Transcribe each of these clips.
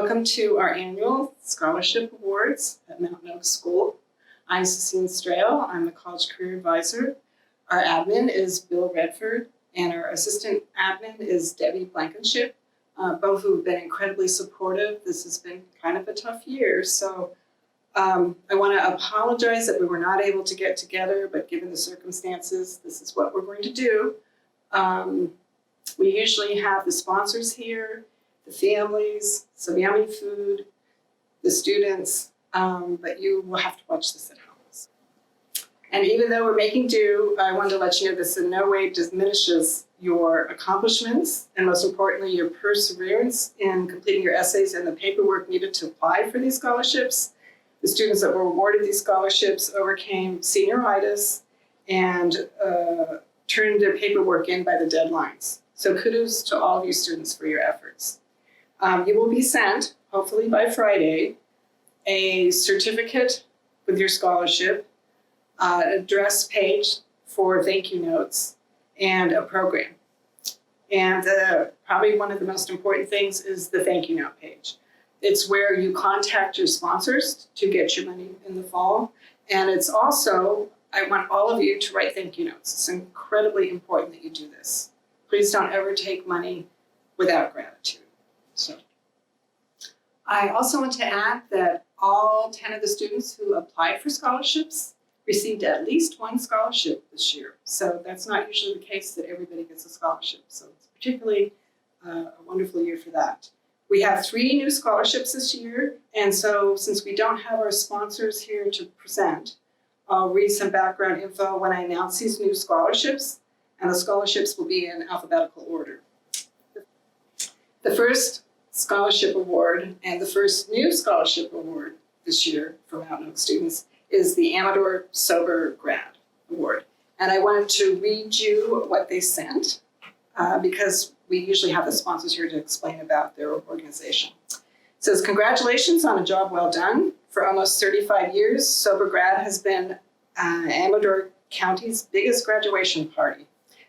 Welcome to our annual Scholarship Awards at Mountain Oaks School. I'm Cecile Strail. I'm the College Career Advisor. Our admin is Bill Redford, and our assistant admin is Debbie Blankenship, both who have been incredibly supportive. This has been kind of a tough year, so I want to apologize that we were not able to get together, but given the circumstances, this is what we're going to do. We usually have the sponsors here, the families, some yummy food, the students, but you will have to watch this at home. And even though we're making do, I wanted to let you know this in no way diminishes your accomplishments and most importantly, your perseverance in completing your essays and the paperwork needed to apply for these scholarships. The students that were awarded these scholarships overcame senioritis and turned their paperwork in by the deadlines. So kudos to all of you students for your efforts. You will be sent, hopefully by Friday, a certificate with your scholarship, address page for thank you notes, and a program. And probably one of the most important things is the thank you note page. It's where you contact your sponsors to get your money in the fall. And it's also, I want all of you to write thank you notes. It's incredibly important that you do this. Please don't ever take money without gratitude. So, I also want to add that all 10 of the students who applied for scholarships received at least one scholarship this year. So that's not usually the case that everybody gets a scholarship. So it's particularly a wonderful year for that. We have 3 new scholarships this year. And so since we don't have our sponsors here to present, I'll read some background info when I announce these new scholarships. And the scholarships will be in alphabetical order. The first scholarship award and the first new scholarship award this year for Mountain Oaks students is the Amador Sober Grad Award. And I wanted to read you what they sent because we usually have the sponsors here to explain about their organization. It says, congratulations on a job well done. For almost 35 years, Sober Grad has been Amador County's biggest graduation party.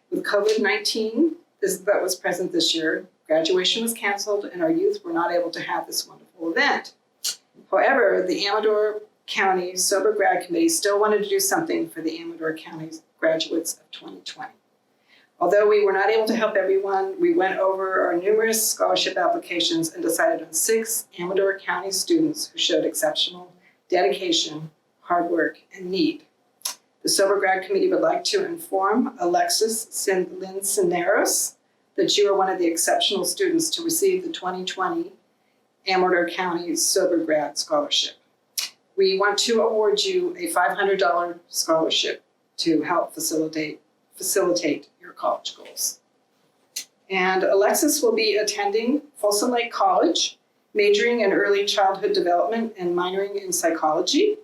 With COVID-19 that was present this year, graduation was canceled and our youth were not able to have this wonderful event. However, the Amador County Sober Grad Committee still wanted to do something for the Amador County graduates of 2020. Although we were not able to help everyone, we went over our numerous scholarship applications and decided on 6 Amador County students who showed exceptional dedication, hard work, and need. The Sober Grad Committee would like to inform Alexis Lincineros that you are one of the exceptional students to receive the 2020 Amador County Sober Grad Scholarship. We want to award you a $500 scholarship to help facilitate your college goals. And Alexis will be attending Folsom Lake College, majoring in early childhood development and minoring in psychology.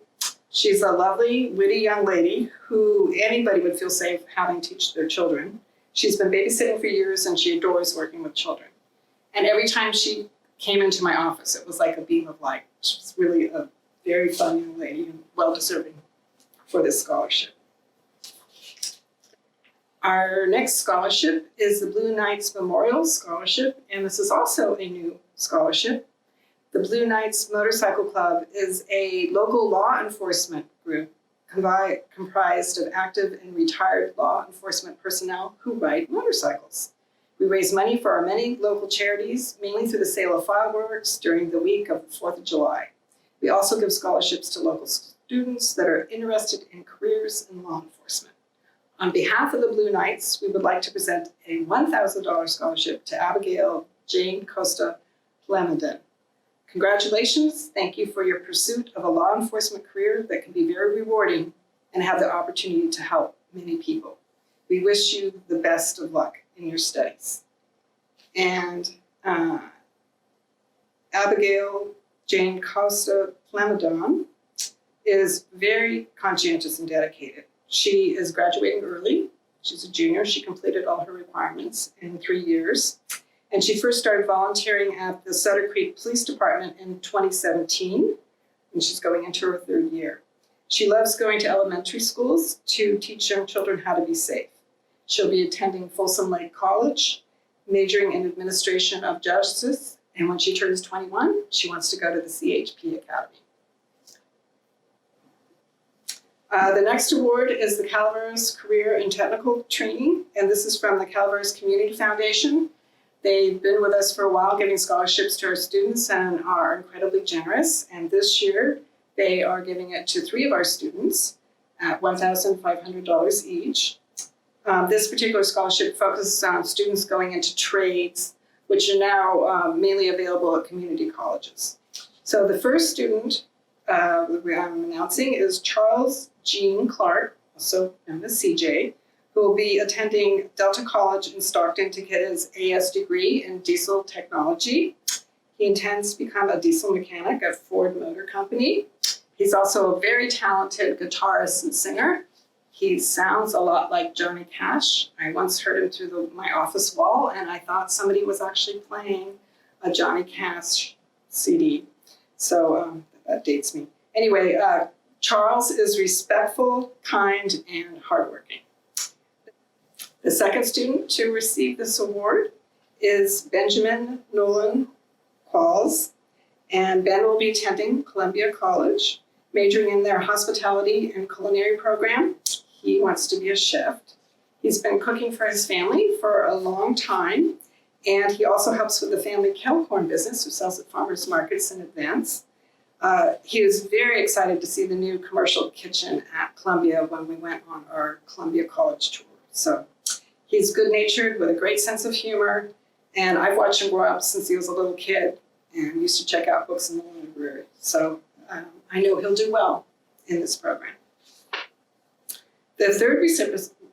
She's a lovely, witty young lady who anybody would feel safe having teach their children. She's been babysitting for years and she adores working with children. And every time she came into my office, it was like a beam of light. She was really a very fun young lady and well-deserving for this scholarship. Our next scholarship is the Blue Knights Memorial Scholarship, and this is also a new scholarship. The Blue Knights Motorcycle Club is a local law enforcement group comprised of active and retired law enforcement personnel who ride motorcycles. We raise money for our many local charities, mainly through the sale of fireworks during the week of the 4th of July. We also give scholarships to local students that are interested in careers in law enforcement. On behalf of the Blue Knights, we would like to present a $1,000 scholarship to Abigail Jane Costa Plamondon. Congratulations, thank you for your pursuit of a law enforcement career that can be very rewarding and have the opportunity to help many people. We wish you the best of luck in your studies. And Abigail Jane Costa Plamondon is very conscientious and dedicated. She is graduating early. She's a junior. She completed all her requirements in 3 years. And she first started volunteering at the Sutter Creek Police Department in 2017, and she's going into her 3rd year. She loves going to elementary schools to teach young children how to be safe. She'll be attending Folsom Lake College, majoring in administration of justice And when she turns 21, she wants to go to the CHP Academy. The next award is the Calaveras Career and Technical Training, and this is from the Calaveras Community Foundation. They've been with us for a while giving scholarships to our students and are incredibly generous. And this year, they are giving it to 3 of our students at $1,500 each. This particular scholarship focuses on students going into trades, which are now mainly available at community colleges. So the first student I'm announcing is Charles Jean Clark, also known as CJ, who will be attending Delta College in Stockton to get his AS degree in diesel technology. He intends to become a diesel mechanic at Ford Motor Company. He's also a very talented guitarist and singer. He sounds a lot like Johnny Cash. I once heard him through my office wall, and I thought somebody was actually playing a Johnny Cash CD. So that dates me. Anyway, Charles is respectful, kind, and hardworking. The second student to receive this award is Benjamin Nolan Qualls, and Ben will be attending Columbia College, majoring in their hospitality and culinary program. He wants to be a chef. He's been cooking for his family for a long time, and he also helps with the family kettle corn business, who sells at farmers markets in advance. He was very excited to see the new commercial kitchen at Columbia when we went on our Columbia College tour. So he's good-natured with a great sense of humor, and I've watched him grow up since he was a little kid and used to check out books in the library. So I know he'll do well in this program. The third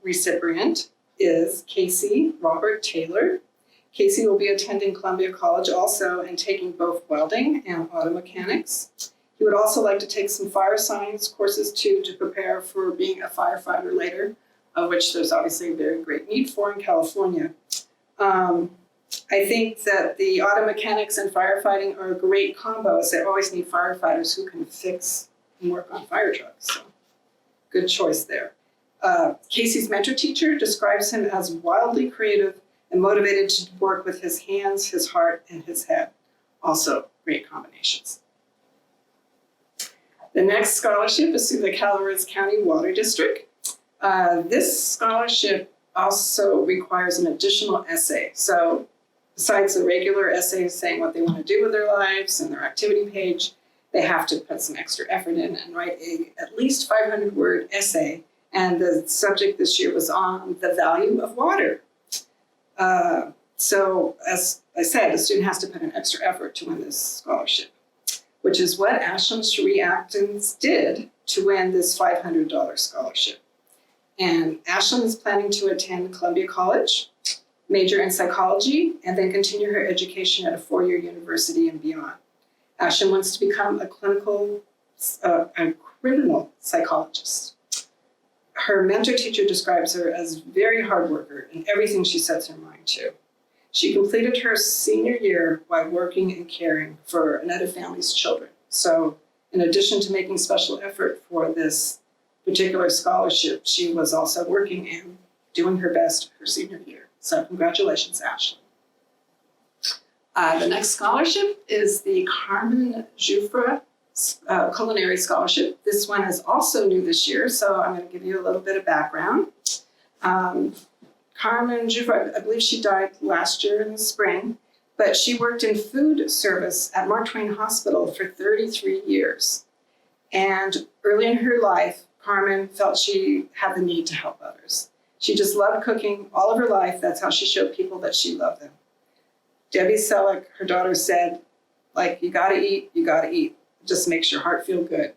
recipient is Casey Robert Taylor. Casey will be attending Columbia College also and taking both welding and auto mechanics. He would also like to take some fire science courses too to prepare for being a firefighter later, of which there's obviously a very great need for in California. I think that the auto mechanics and firefighting are a great combo, as they always need firefighters who can fix and work on fire trucks. So good choice there. Casey's mentor teacher describes him as wildly creative and motivated to work with his hands, his heart, and his head. Also great combinations. The next scholarship is through the Calaveras County Water District. This scholarship also requires an additional essay. So besides the regular essay saying what they want to do with their lives and their activity page, they have to put some extra effort in and write at least 500-word essay. And the subject this year was on the value of water. So as I said, the student has to put an extra effort to win this scholarship, which is what Ashland Cherie Atkins did to win this $500 scholarship. And Ashland is planning to attend Columbia College, major in psychology, and then continue her education at a 4-year university and beyond. Ashland wants to become a criminal psychologist. Her mentor teacher describes her as very hard worker in everything she sets her mind to. She completed her senior year while working and caring for another family's children. So in addition to making special effort for this particular scholarship, she was also working and doing her best her senior year. So congratulations, Ashley. The next scholarship is the Carmen Jufra Culinary Scholarship. This one is also new this year, so I'm going to give you a little bit of background. Carmen Jufra, I believe she died last year in the spring, but she worked in food service at Mark Twain Hospital for 33 years. And early in her life, Carmen felt she had the need to help others. She just loved cooking all of her life. That's how she showed people that she loved them. Debbie Selleck, her daughter, said, you gotta eat, It just makes your heart feel good.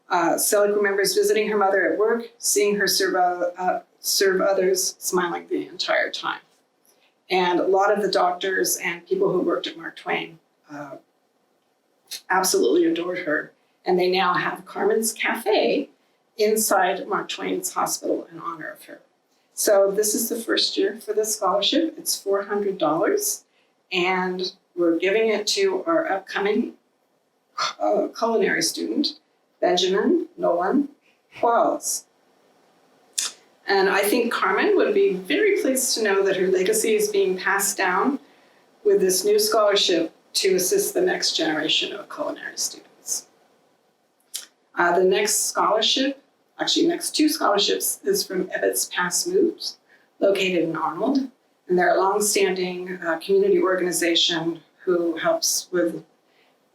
Selleck remembers visiting her mother at work, seeing her serve others, smiling the entire time. And a lot of the doctors and people who worked at Mark Twain absolutely adored her. And they now have Carmen's Cafe inside Mark Twain's hospital in honor of her. So this is the first year for this scholarship. It's $400. And we're giving it to our upcoming culinary student, Benjamin Nolan Qualls. And I think Carmen would be very pleased to know that her legacy is being passed down with this new scholarship to assist the next generation of culinary students. The next scholarship, actually next two scholarships, is from Ebbets Pass Moves, located in Arnold. And they're a longstanding community organization who helps with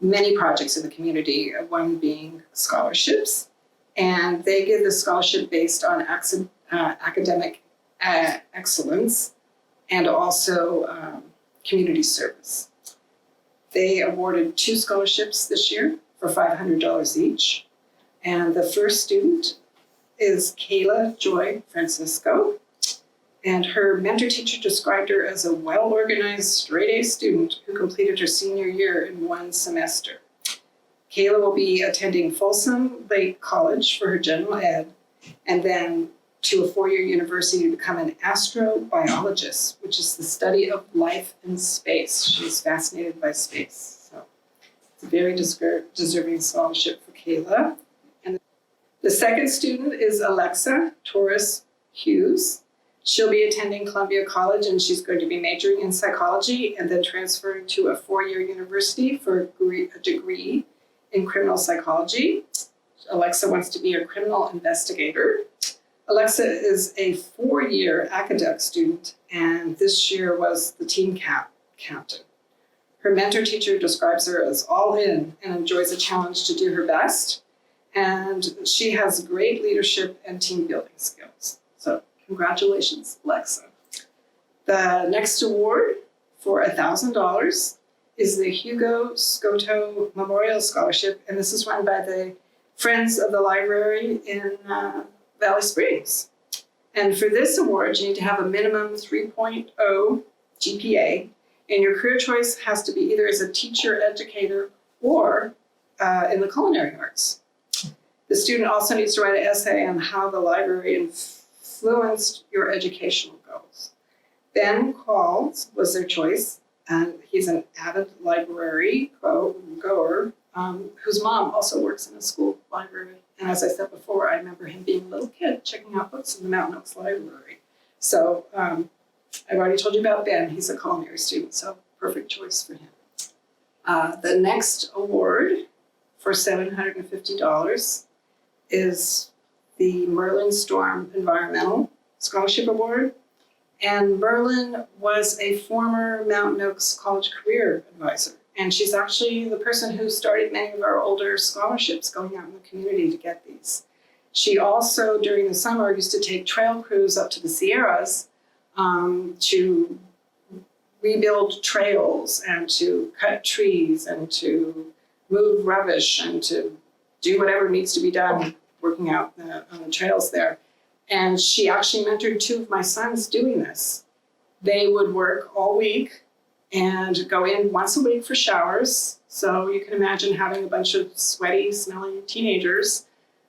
many projects in the community, one being scholarships. And they give the scholarship based on academic excellence and also community service. They awarded 2 scholarships this year for $500 each. And the first student is Kayla Joy Francisco. And her mentor teacher described her as a well-organized, straight-A student who completed her senior year in 1 semester. Kayla will be attending Folsom Lake College for her general ed, and then to a 4-year university to become an astrobiologist, which is the study of life in space. She's fascinated by space. So it's a very deserving scholarship for Kayla. And the second student is Alexa Torres Hughes. She'll be attending Columbia College, and she's going to be majoring in psychology and then transferring to a 4-year university for a degree in criminal psychology. Alexa wants to be a criminal investigator. Alexa is a 4-year academic student, and this year was the team captain. Her mentor teacher describes her as all in and enjoys a challenge to do her best, and she has great leadership and team building skills. So congratulations, Alexa. The next award for $1,000 is the Hugo Scotto Memorial Scholarship, and this is run by the Friends of the Library in Valley Springs. And for this award, you need to have a minimum 3.0 GPA, and your career choice has to be either as a teacher, educator, or in the culinary arts. The student also needs to write an essay on how the library influenced your educational goals. Ben Qualls was their choice, and he's an avid library goer whose mom also works in a school library. And as I said before, I remember him being a little kid checking out books in the Mountain Oaks Library. So I've already told you about Ben. He's a culinary student, so perfect choice for him. The next award for $750 is the Merlin Storm Environmental Scholarship Award. And Merlin was a former Mountain Oaks College career advisor. And she's actually the person who started many of our older scholarships going out in the community to get these. She also, during the summer, used to take trail crews up to the Sierras to rebuild trails and to cut trees and to move rubbish and to do whatever needs to be done working out on the trails there. And she actually mentored 2 of my sons doing this. They would work all week and go in once a week for showers. So you can imagine having a bunch of sweaty, smelly teenagers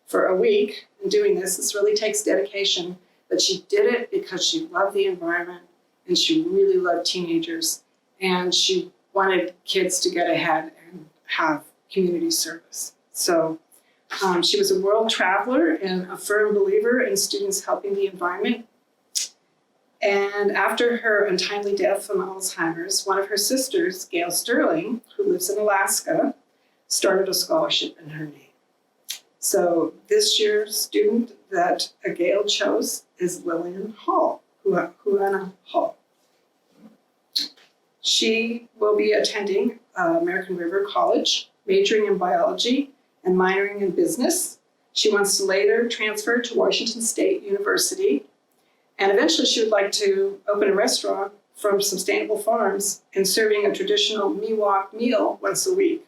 for a week and doing this. This really takes dedication. But she did it because she loved the environment and she really loved teenagers. And she wanted kids to get ahead and have community service. So she was a world traveler and a firm believer in students helping the environment. And after her untimely death from Alzheimer's, one of her sisters, Gail Sterling, who lives in Alaska, started a scholarship in her name. So this year's student that Gail chose is Lillian Hall, Huana Hall. She will be attending American River College, majoring in biology and minoring in business. She wants to later transfer to Washington State University, and eventually she would like to open a restaurant from sustainable farms and serving a traditional Miwok meal once a week.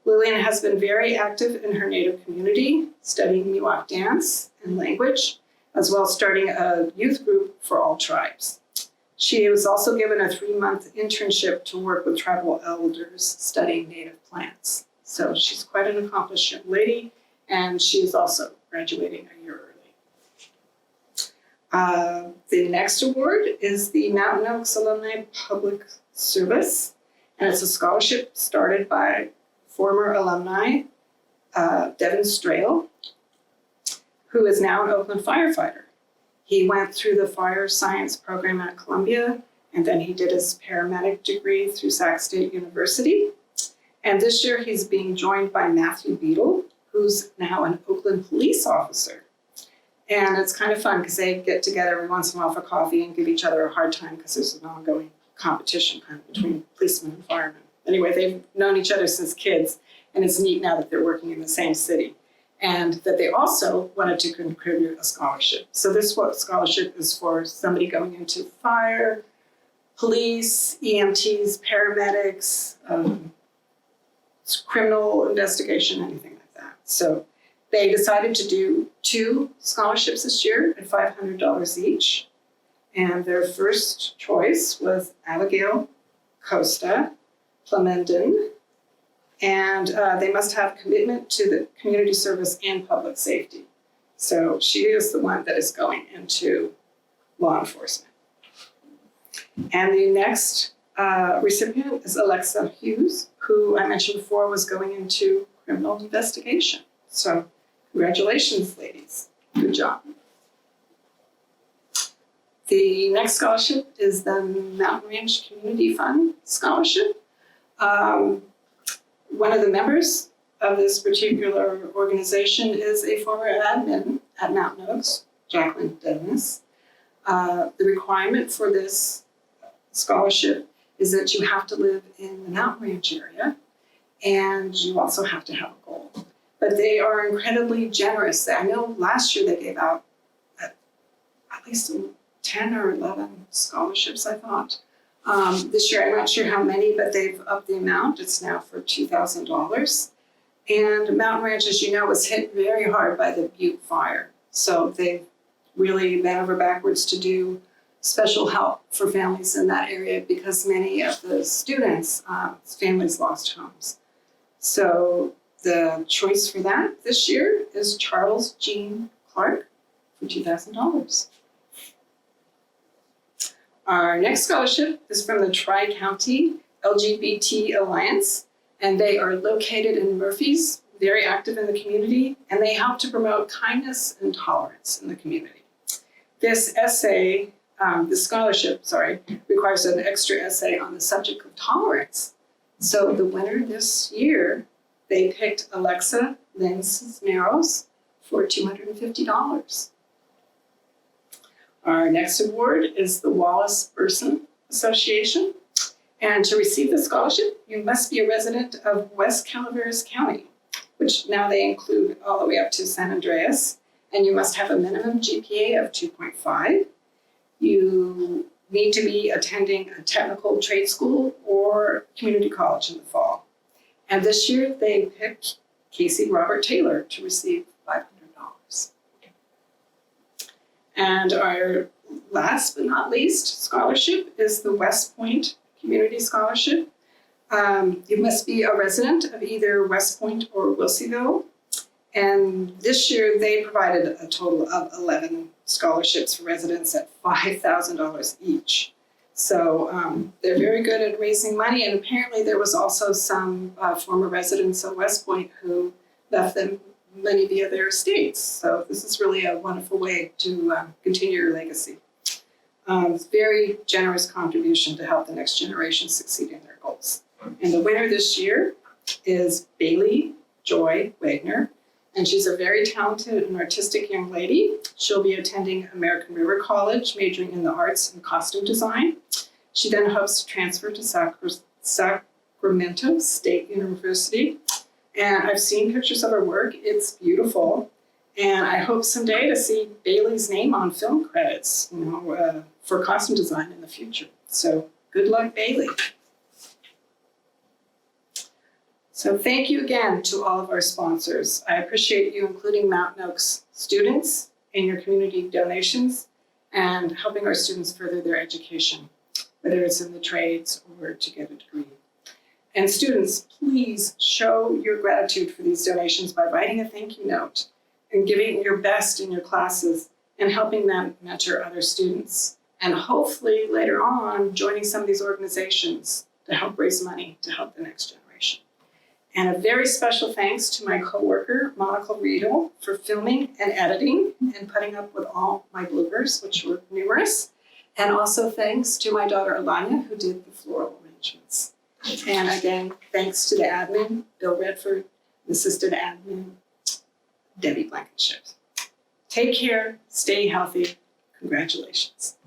Lillian has been very active in her native community, studying Miwok dance and language, as well as starting a youth group for all tribes. She was also given a 3-month internship to work with tribal elders studying native plants. So she's quite an accomplished young lady, and she's also graduating a year early. The next award is the Mountain Oaks Alumni Public Service, and it's a scholarship started by former alumni Devin Strail, who is now an Oakland firefighter. He went through the fire science program at Columbia And then he did his paramedic degree through Sac State University. And this year he's being joined by Matthew Beadle, who's now an Oakland police officer. And it's kind of fun because they get together every once in a while for coffee and give each other a hard time because there's an ongoing competition kind of between policemen and firemen. Anyway, they've known each other since kids, and it's neat now that they're working in the same city. And that they also wanted to contribute a scholarship. So this scholarship is for somebody going into fire, police, EMTs, paramedics, criminal investigation, anything like that. So they decided to do 2 scholarships this year at $500 each. And their first choice was Abigail Costa Plamondon. And they must have commitment to the community service and public safety. So she is the one that is going into law enforcement. And the next recipient is Alexa Hughes, who I mentioned before was going into criminal investigation. So congratulations, ladies. Good job. The next scholarship is the Mountain Ranch Community Fund Scholarship. One of the members of this particular organization is a former admin at Mountain Oaks, Jacqueline Dennis. The requirement for this scholarship is that you have to live in the Mountain Ranch area, and you also have to have a goal. But they are incredibly generous. I know last year they gave out at least 10 or 11 scholarships, I thought. This year, I'm not sure how many, but they've upped the amount. It's now for $2,000. And Mountain Ranch, as you know, was hit very hard by the Butte fire. So they've really bent over backwards to do special help for families in that area because many of the students' families lost homes. So the choice for that this year is Charles Jean Clark for $2,000. Our next scholarship is from the Tri-County LGBT Alliance, and they are located in Murphys, very active in the community, and they help to promote kindness and tolerance in the community. This scholarship, requires an extra essay on the subject of tolerance. So the winner this year, they picked Alexa Lynn Cisneros for $250. Our next award is the Wallace Burson Association. And to receive the scholarship, you must be a resident of West Calaveras County, which now they include all the way up to San Andreas. And you must have a minimum GPA of 2.5. You need to be attending a technical trade school or community college in the fall. And this year they picked Casey Robert Taylor to receive $500. And our last but not least scholarship is the West Point Community Scholarship. You must be a resident of either West Point or Wilseyville. And this year they provided a total of 11 scholarships for residents at $5,000 each. So they're very good at raising money. And apparently there was also some former residents of West Point who left them money via their estates. So this is really a wonderful way to continue your legacy. Very generous contribution to help the next generation succeed in their goals. And the winner this year is Bailey Joy Wagner. And she's a very talented and artistic young lady. She'll be attending American River College, majoring in the arts and costume design. She then hopes to transfer to Sacramento State University. And I've seen pictures of her work. It's beautiful. And I hope someday to see Bailey's name on film credits, for costume design in the future. So good luck, Bailey. So thank you again to all of our sponsors. I appreciate you including Mountain Oaks students in your community donations and helping our students further their education, whether it's in the trades or to get a degree. And students, please show your gratitude for these donations by writing a thank you note and giving your best in your classes and helping them mentor other students. And hopefully later on, joining some of these organizations to help raise money to help the next generation. And a very special thanks to my coworker, Monica Riedel, for filming and editing and putting up with all my bloopers, which were numerous. And also thanks to my daughter Alanya, who did the floral arrangements. And again, thanks to the admin, Bill Redford, the assistant admin, Debbie Blankenship. Take care, stay healthy. Congratulations.